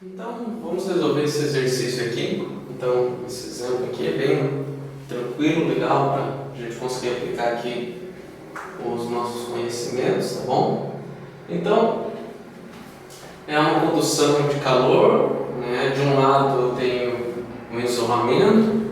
Então, vamos resolver esse exercício aqui. Então, esse exemplo aqui é bem tranquilo, legal, para a gente conseguir aplicar aqui os nossos conhecimentos, tá bom? Então, é uma condução de calor, né? De um lado eu tenho um isolamento,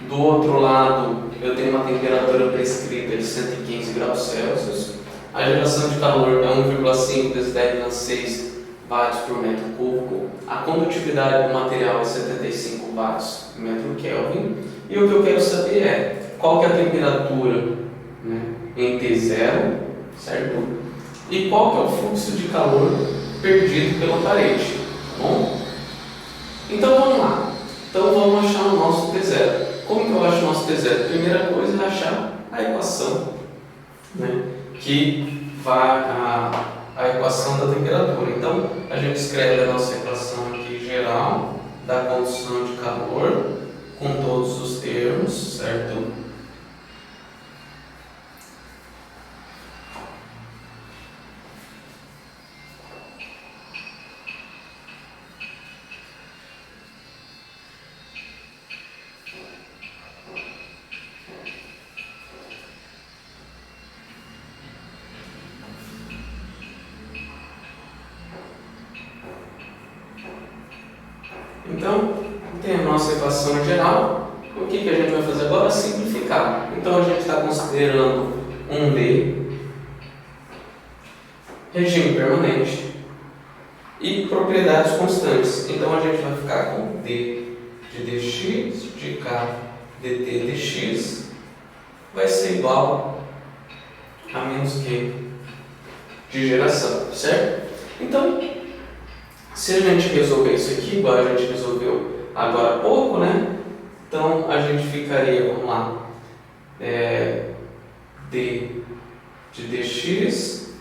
do outro lado eu tenho uma temperatura prescrita de 115 graus Celsius, a geração de calor é 1,5 × 10⁶ watts por metro cúbico, a condutividade do material é 75 watts por metro Kelvin, e o que eu quero saber é qual que é a temperatura, né, em T0, certo? E qual que é o fluxo de calor perdido pela parede, tá bom? Então vamos lá. Então vamos achar o nosso T0. Como que eu acho o nosso T0? Primeira coisa é achar a equação, né, que vai a equação da temperatura. Então a gente escreve a nossa equação aqui geral da condução de calor com todos os termos, certo? Então, tem a nossa equação geral. O que a gente vai fazer agora? Simplificar. Então, a gente está considerando um D, regime permanente e propriedades constantes. Então, a gente vai ficar com D de dx, de K, dt dx, vai ser igual a menos Q de geração, certo? Então, se a gente resolver isso aqui, igual a gente resolveu agora há pouco, né? Então, a gente ficaria, vamos lá, D de dx,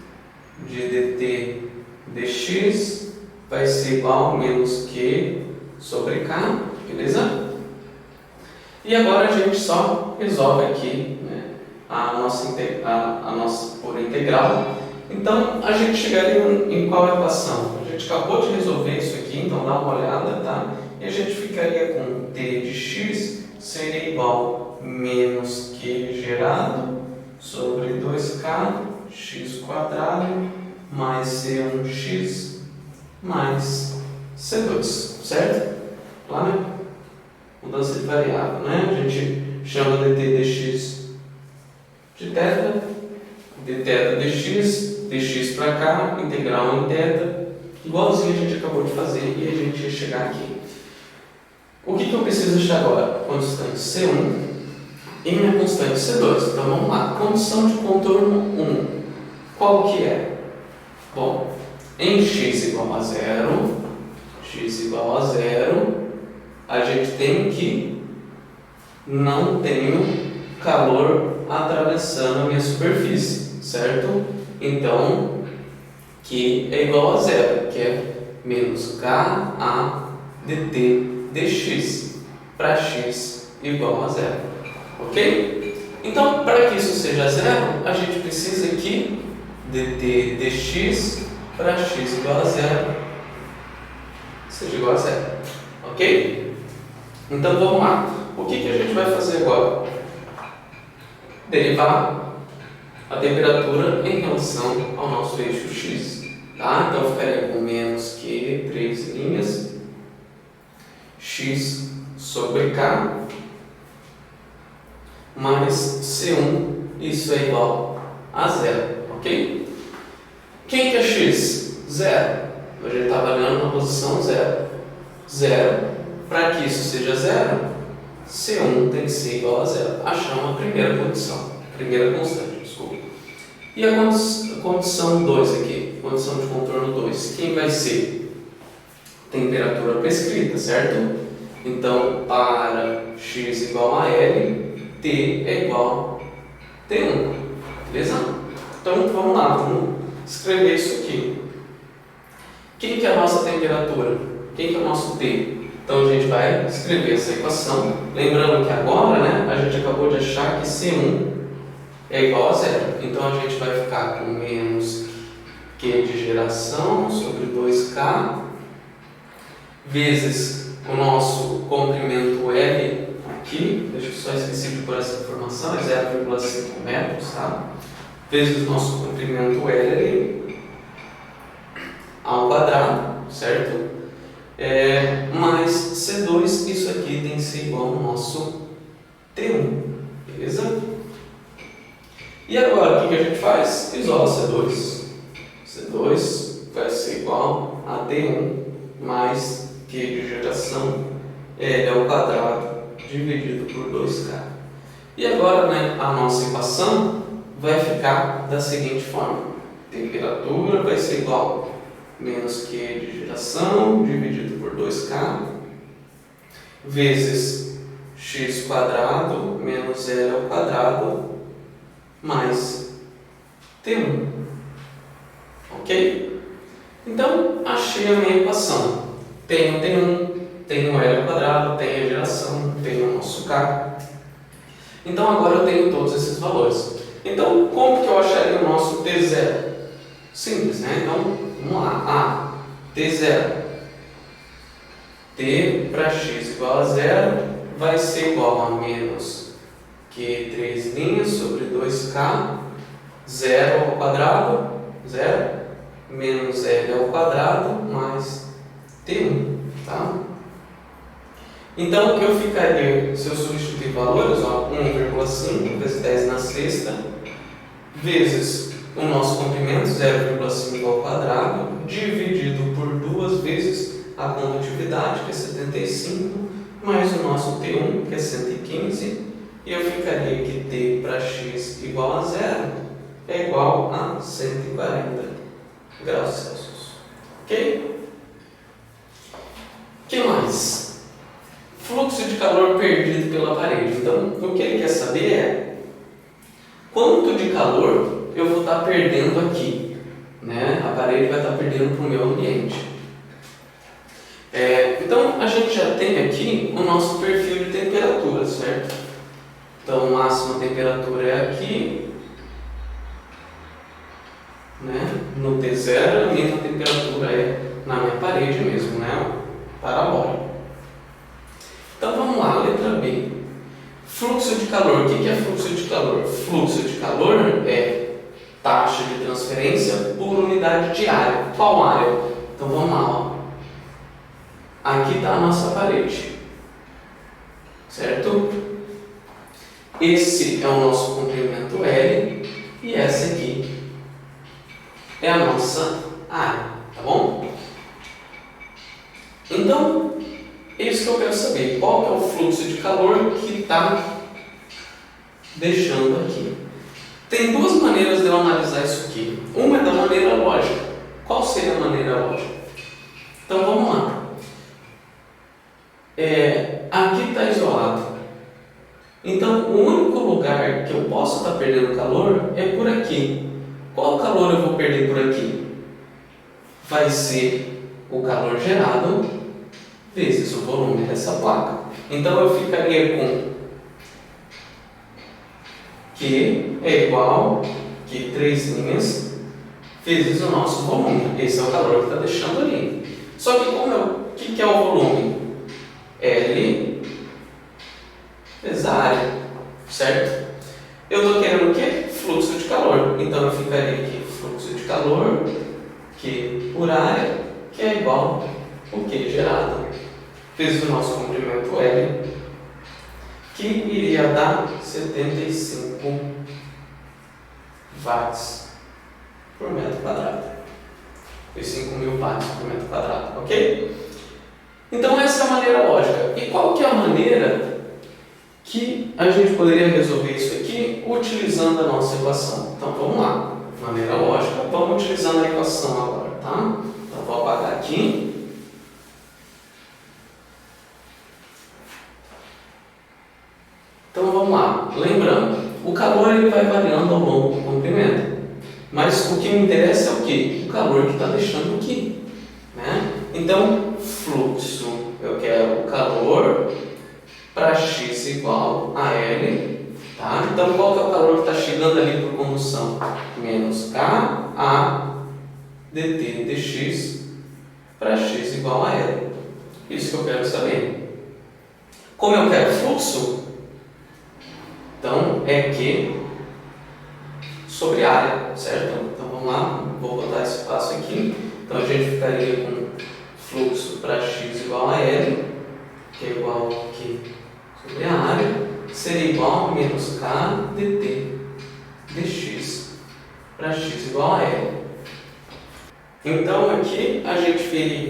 de dt dx, vai ser igual a menos Q sobre K, beleza? E agora a gente só resolve aqui, né, a nossa por integral. Então, a gente chegaria em qual equação? A gente acabou de resolver isso aqui, então dá uma olhada, tá? E a gente ficaria com t de x seria igual a menos q gerado sobre 2k x² mais c1x mais c2, certo? Lá, né? Mudança de variável, né? A gente chama dt dx de θ, dθ dx, dx para cá, integral em θ, igualzinho a gente acabou de fazer e a gente ia chegar aqui. O que eu preciso achar agora? Constante C1 e minha constante C2. Então vamos lá. Condição de contorno 1. Qual que é? Bom, em x igual a 0, a gente tem que não tenho calor atravessando a minha superfície, certo? Então, Q é igual a 0, que é menos Ka dt dx para x igual a 0, ok? Então, para que isso seja 0, a gente precisa que dt dx para x igual a 0 seja igual a 0, ok? Então, vamos lá. O que a gente vai fazer agora? Derivar a temperatura em relação ao nosso eixo x, tá? Então ficaria com menos Q, 3 linhas, x sobre K, mais C1, isso é igual a 0, ok? Quem que é x? 0. A gente está avaliando na posição 0. 0, para que isso seja 0, C1 tem que ser igual a 0. Achamos a primeira condição, primeira constante, desculpa. E a condição 2 aqui, condição de contorno 2, quem vai ser? Temperatura prescrita, certo? Então, para x igual a L, T é igual a T1, beleza? Então, vamos lá, vamos escrever isso aqui. Quem que é a nossa temperatura? Quem que é o nosso T? Então, a gente vai escrever essa equação. Lembrando que agora, né, a gente acabou de achar que C1 é igual a 0. Então, a gente vai ficar com menos Q de geração sobre 2K vezes o nosso comprimento L aqui, deixa eu só esqueci de pôr essa informação, é 0,5 metros, tá? Vezes o nosso comprimento L ao quadrado, certo? Mais C2, isso aqui tem que ser igual ao nosso T1, beleza? E agora, o que a gente faz? Isola C2. C2 vai ser igual a T1 mais Q de geração L ao quadrado dividido por 2K. E agora, né, a nossa equação vai ficar da seguinte forma. Temperatura vai ser igual a menos Q de geração dividido por 2K vezes x quadrado menos L ao quadrado mais T1. Ok? Então, achei a minha equação. Tenho T1, tenho L ao quadrado, tenho a geração, tenho o nosso K. Então, agora eu tenho todos esses valores. Então, como que eu acharia o nosso T0? Simples, né? Então, vamos lá. T0. T para x igual a 0 vai ser igual a menos Q3' sobre 2K, 0 ao quadrado, 0, menos L ao quadrado, mais T1, tá? Então, eu ficaria, se eu substituir valores, 1,5 vezes 10 na sexta, vezes o nosso comprimento, 0,5 ao quadrado, dividido por 2 vezes a condutividade, que é 75, mais o nosso T1, que é 115, e eu ficaria que T para x igual a 0 é igual a 140 graus Celsius. Ok? O que mais? Fluxo de calor perdido pela parede. Então, o que ele quer saber é quanto de calor eu vou estar perdendo aqui, né? A parede vai estar perdendo para o meu ambiente. Então, a gente já tem aqui o nosso perfil de temperatura, certo? Então, a máxima temperatura é aqui, né? No T0, a mesma temperatura é na minha parede mesmo, né? Parabólica. Então, vamos lá, letra B. Fluxo de calor. O que é fluxo de calor? Fluxo de calor é taxa de transferência por unidade de área. Qual área? Então, vamos lá, ó. Aqui está a nossa parede, certo? Esse é o nosso comprimento L e essa aqui é a nossa área, tá bom? Então, é isso que eu quero saber. Qual que é o fluxo de calor que está deixando aqui? Tem duas maneiras de eu analisar isso aqui. Uma é da maneira lógica. Qual seria a maneira lógica? Então, vamos lá. Aqui está isolado. Então, o único lugar que eu posso estar perdendo calor é por aqui. Qual calor eu vou perder por aqui? Vai ser o calor gerado vezes o volume dessa placa. Então, eu ficaria com Q é igual a Q 3 linhas vezes o nosso volume. Esse é o calor que está deixando ali. Só que o que é o volume? L vezes a área, certo? Eu estou querendo o quê? Fluxo de calor. Então, eu ficaria aqui fluxo de calor, Q por área, que é igual ao Q gerado, vezes o nosso comprimento L, que iria dar 75 watts por metro quadrado. E 5.000 watts por metro quadrado, ok? Então, essa é a maneira lógica. E qual que é a maneira que a gente poderia resolver isso aqui utilizando a nossa equação? Então, vamos lá. Maneira lógica, vamos utilizando a equação agora, tá? Então, vou apagar aqui. Então, vamos lá. Lembrando, o calor ele vai variando ao longo do comprimento. Mas o que me interessa é o quê? O calor que está deixando aqui, né? Então, fluxo, eu quero o calor para x igual a L, tá? Então, qual que é o calor que está chegando ali por condução? Menos K A dt dx para x igual a L, Isso que eu quero saber. Como eu quero fluxo, então é Q sobre área, certo? Então vamos lá, vou botar esse passo aqui. Então a gente ficaria com fluxo para x igual a L, que é igual a Q sobre a área, seria igual a menos K dt dx para x igual a L. Então aqui a gente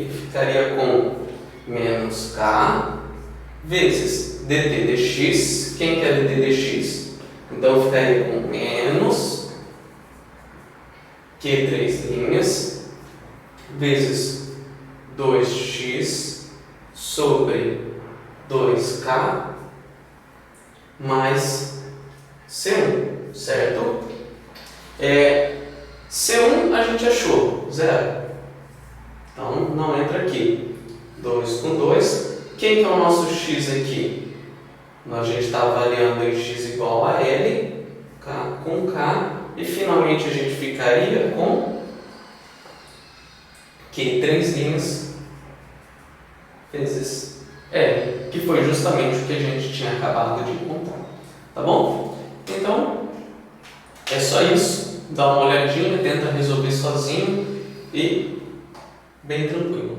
ficaria com menos K vezes dt dx. Quem que é dt dx? Então ficaria com menos Q três linhas vezes 2x sobre 2k mais C1, certo? C1 a gente achou, 0. Então não entra aqui. 2 com 2. Quem que é o nosso x aqui? A gente está avaliando em x igual a L, K com K, e finalmente a gente ficaria com Q três linhas vezes L, que foi justamente o que a gente tinha acabado de encontrar. Tá bom? Então, é só isso. Dá uma olhadinha, tenta resolver sozinho e bem tranquilo.